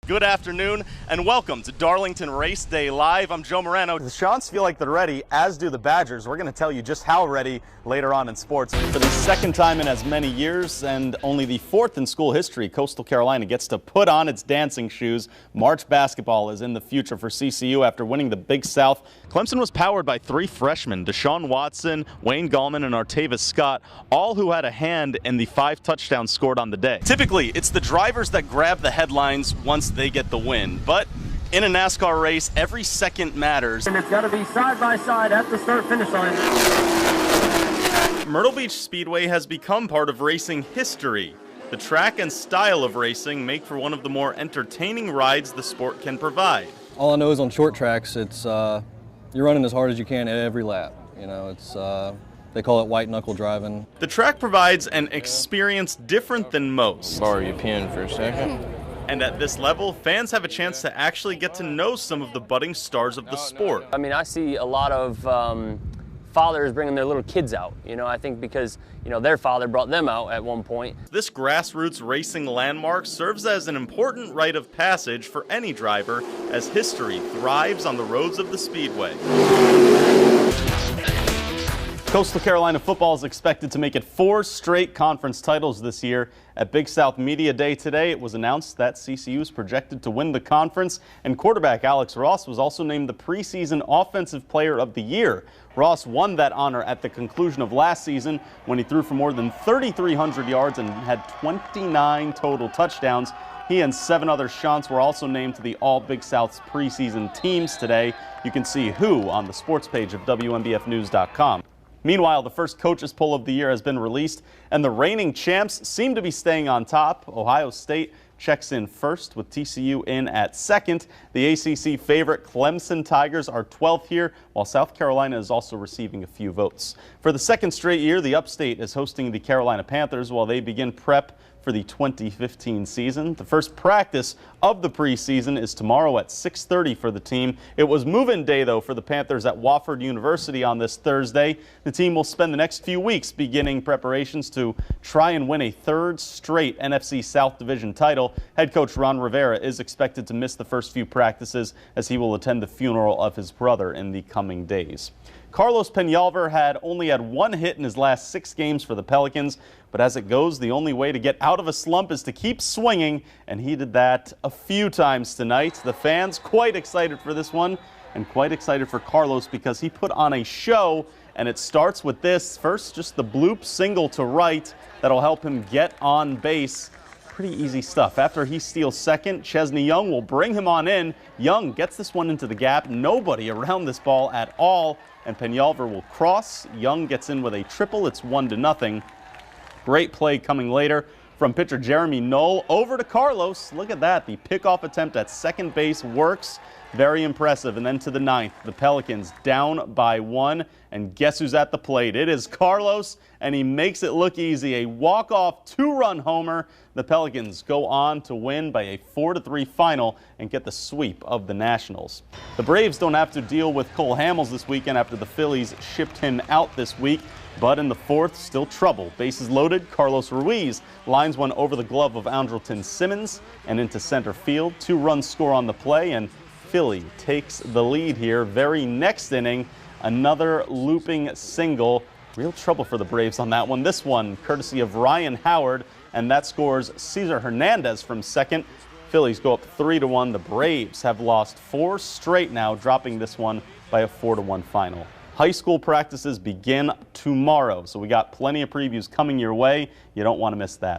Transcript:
Good afternoon and welcome to Darlington Race Day Live. I'm Joe Murano. The Chants feel like they're ready, as do the Badgers. We're going to tell you just how ready later on in sports. For the second time in as many years and only the fourth in school history, Coastal Carolina gets to put on its dancing shoes. March basketball is in the future for CCU after winning the Big South. Clemson was powered by three freshmen, Deshaun Watson, Wayne Gallman, and Artavis Scott, all who had a hand in the 5 touchdowns scored on the day. Typically, it's the drivers that grab the headlines once they get the win, but in a NASCAR race, every second matters. And it's got to be side by side at the start-finish line. Myrtle Beach Speedway has become part of racing history. The track and style of racing make for one of the more entertaining rides the sport can provide. All I know is on short tracks, it's you're running as hard as you can at every lap. You know, it's they call it white knuckle driving. The track provides an experience different than most. Borrow your pen for a second. And at this level, fans have a chance to actually get to know some of the budding stars of the sport. I mean, I see a lot of fathers bringing their little kids out. You know, I think because, you know, their father brought them out at one point. This grassroots racing landmark serves as an important rite of passage for any driver as history thrives on the roads of the Speedway. Coastal Carolina football is expected to make it 4 straight conference titles this year. At Big South Media Day today, it was announced that CCU is projected to win the conference, and quarterback Alex Ross was also named the preseason Offensive Player of the Year. Ross won that honor at the conclusion of last season when he threw for more than 3,300 yards and had 29 total touchdowns. He and 7 other Chants were also named to the All Big South's preseason teams today. You can see who on the sports page of WMBFnews.com. Meanwhile, the first coaches poll of the year has been released, and the reigning champs seem to be staying on top. Ohio State checks in first, with TCU in at second. The ACC favorite Clemson Tigers are 12th here, while South Carolina is also receiving a few votes. For the second straight year, the Upstate is hosting the Carolina Panthers while they begin prep for the 2015 season. The first practice of the preseason is tomorrow at 6:30 for the team. It was move-in day, though, for the Panthers at Wofford University on this Thursday. The team will spend the next few weeks beginning preparations to try and win a 3rd straight NFC South Division title. Head coach Ron Rivera is expected to miss the first few practices as he will attend the funeral of his brother in the coming days. Carlos Peñalver had only had 1 hit in his last 6 games for the Pelicans, but as it goes, the only way to get out of a slump is to keep swinging, and he did that a few times tonight. The fans quite excited for this one, and quite excited for Carlos because he put on a show, and it starts with this. First, just the bloop single to right that'll help him get on base. Pretty easy stuff. After he steals second, Chesney Young will bring him on in. Young gets this one into the gap. Nobody around this ball at all, and Peñalver will cross. Young gets in with a triple. It's 1-0. Great play coming later from pitcher Jeremy Knoll over to Carlos. Look at that. The pickoff attempt at second base works. Very impressive. And then to the 9th, the Pelicans down by 1. And guess who's at the plate? It is Carlos, and he makes it look easy. A walk-off 2-run homer. The Pelicans go on to win by a 4-3 final and get the sweep of the Nationals. The Braves don't have to deal with Cole Hamels this weekend after the Phillies shipped him out this week. But in the 4th, still trouble. Bases loaded, Carlos Ruiz lines one over the glove of Andrelton Simmons and into center field. 2-run score on the play, and Philly takes the lead here. Very next inning, another looping single. Real trouble for the Braves on that one. This one courtesy of Ryan Howard, and that scores Cesar Hernandez from second. Phillies go up 3-1. The Braves have lost 4 straight now, dropping this one by a 4-1 final. High school practices begin tomorrow, so we got plenty of previews coming your way. You don't want to miss that.